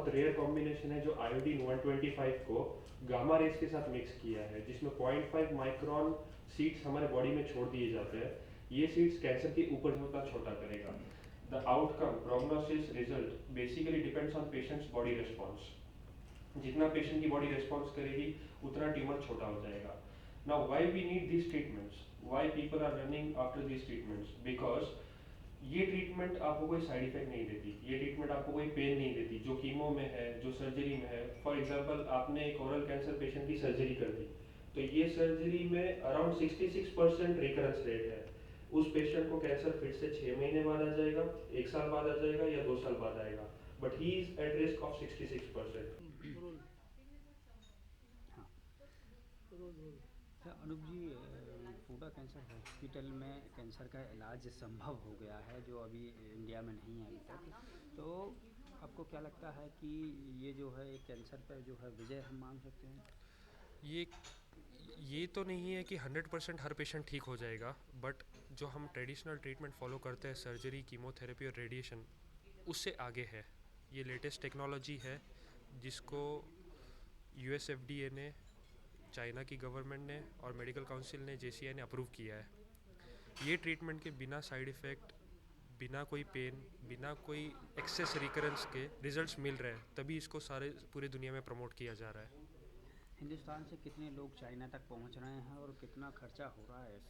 बहुत rare combination है जो आयोडीन 125 को गामा रेस के साथ मिक्स किया है, जिसमें 0.5 माइक्रोन सीड्स हमारे बॉडी में छोड़ दिए जाते हैं। ये सीड्स कैंसर के ऊपर होता छोटा करेगा। The outcome prognosis result basically depends on patient's body response. जितना पेशेंट की बॉडी रिस्पॉन्स करेगी उतना ट्यूमर छोटा हो जाएगा। Now why we need this treatments, why people are running after this treatments, because ये ट्रीटमेंट आपको कोई साइड इफेक्ट नहीं देती, ये ट्रीटमेंट आपको कोई पेन नहीं देती जो कीमो में है, जो सर्जरी में है। फॉर एग्जांपल आपने एक ओरल कैंसर पेशेंट की सर्जरी कर दी, तो ये सर्जरी में अराउंड 66% रिकरेंस रेट है। उस पेशेंट को कैंसर फिर से 6 महीने बाद आ जाएगा, 1 साल बाद आ जाएगा या 2 साल बाद आएगा, but he is at risk of 66%। हाँ। अच्छा अनूप जी, फूडा कैंसर हॉस्पिटल में कैंसर का इलाज संभव हो गया है जो अभी इंडिया में नहीं है अभी तक। तो आपको क्या लगता है कि ये जो है कैंसर पर जो है विजय हम मान सकते हैं? ये ये तो नहीं है कि 100% हर पेशेंट ठीक हो जाएगा, बट जो हम ट्रेडिशनल ट्रीटमेंट फॉलो करते हैं, सर्जरी, कीमोथेरेपी और रेडिएशन, उससे आगे है। ये लेटेस्ट टेक्नोलॉजी है जिसको यूएसएफडीए ने, चाइना की गवर्नमेंट ने और मेडिकल काउंसिल ने, जेसीआई ने अप्रूव किया है। ये ट्रीटमेंट के बिना साइड इफ़ेक्ट, बिना कोई पेन, बिना कोई एक्सेस रिकरेंस के रिजल्ट्स मिल रहे हैं, तभी इसको सारे पूरी दुनिया में प्रमोट किया जा रहा है। हिंदुस्तान से कितने लोग चाइना तक पहुंच रहे हैं और कितना खर्चा हो रहा है इस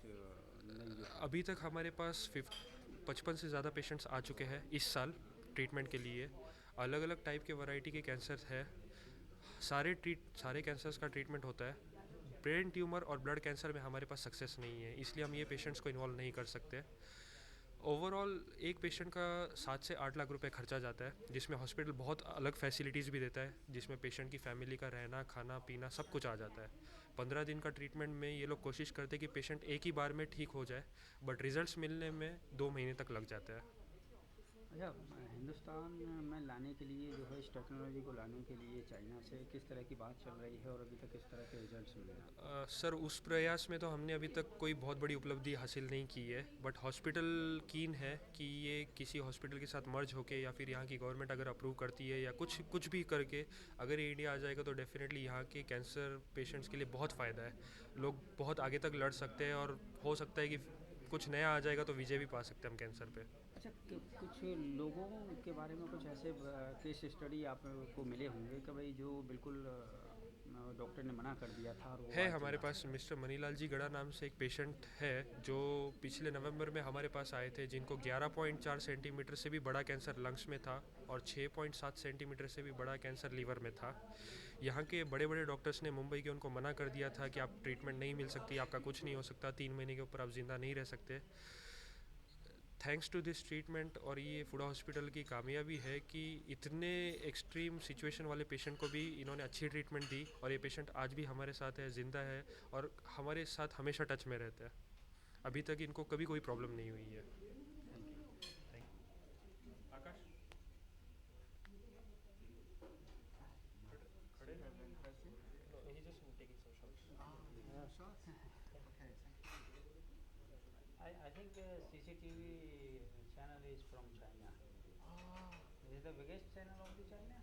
नई जो है? अभी तक हमारे पास 55 से ज़्यादा पेशेंट्स आ चुके हैं इस साल ट्रीटमेंट के लिए। अलग अलग टाइप के वैरायटी के कैंसर है। सारे कैंसर्स का ट्रीटमेंट होता है। ब्रेन ट्यूमर और ब्लड कैंसर में हमारे पास सक्सेस नहीं है, इसलिए हम ये पेशेंट्स को इन्वॉल्व नहीं कर सकते। ओवरऑल एक पेशेंट का 7 से 8 लाख रुपए खर्चा जाता है, जिसमें हॉस्पिटल बहुत अलग फैसिलिटीज़ भी देता है, जिसमें पेशेंट की फैमिली का रहना, खाना पीना सब कुछ आ जाता है। 15 दिन का ट्रीटमेंट में ये लोग कोशिश करते हैं कि पेशेंट एक ही बार में ठीक हो जाए, बट रिजल्ट्स मिलने में 2 महीने तक लग जाता है। अच्छा, हिंदुस्तान में लाने के लिए जो है इस टेक्नोलॉजी को लाने के लिए चाइना से किस तरह की बात चल रही है और अभी तक किस तरह के रिजल्ट्स मिले हैं आपको? सर, उस प्रयास में तो हमने अभी तक कोई बहुत बड़ी उपलब्धि हासिल नहीं की है, बट हॉस्पिटल कीन है कि ये किसी हॉस्पिटल के साथ मर्ज होके या फिर यहाँ की गवर्नमेंट अगर अप्रूव करती है या कुछ कुछ भी करके अगर ये इंडिया आ जाएगा तो डेफिनेटली यहाँ के कैंसर पेशेंट्स के लिए बहुत फ़ायदा है। लोग बहुत आगे तक लड़ सकते हैं और हो सकता है कि कुछ नया आ जाएगा तो विजय भी पा सकते हैं हम कैंसर पे। अच्छा, कुछ लोगों के बारे में कुछ ऐसे केस स्टडी आपको मिले होंगे कि भाई जो बिल्कुल डॉक्टर ने मना कर दिया था और वो है आज हमारे जिंदा है? पास मिस्टर मनीलाल जी गड़ा नाम से एक पेशेंट है जो पिछले नवंबर में हमारे पास आए थे, जिनको 11.4 सेंटीमीटर से भी बड़ा कैंसर लंग्स में था और 6.7 सेंटीमीटर से भी बड़ा कैंसर लीवर में था। यहाँ के बड़े बड़े डॉक्टर्स ने मुंबई के उनको मना कर दिया था कि आप ट्रीटमेंट नहीं मिल सकती, आपका कुछ नहीं हो सकता, 3 महीने के ऊपर आप ज़िंदा नहीं रह सकते। थैंक्स टू दिस ट्रीटमेंट और ये फूडा हॉस्पिटल की कामयाबी है कि इतने एक्सट्रीम सिचुएशन वाले पेशेंट को भी इन्होंने अच्छी ट्रीटमेंट दी और ये पेशेंट आज भी हमारे साथ है, ज़िंदा है और हमारे साथ हमेशा टच में रहता है। अभी तक इनको कभी कोई प्रॉब्लम नहीं हुई है। Thank you. थैंक आकाश, खड़े no, he just taking some shots. I think CCTV channel is from China. This is the biggest channel of the China.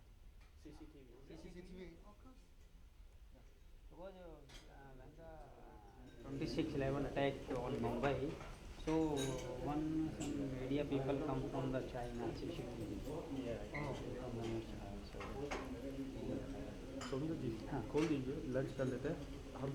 CCTV. Because when the 26/11 attack on Mumbai, so one some media people come from the China CCTV. From the news channel. So Saumya जी हाँ। खोल दीजिए, lunch कर लेते हैं हम।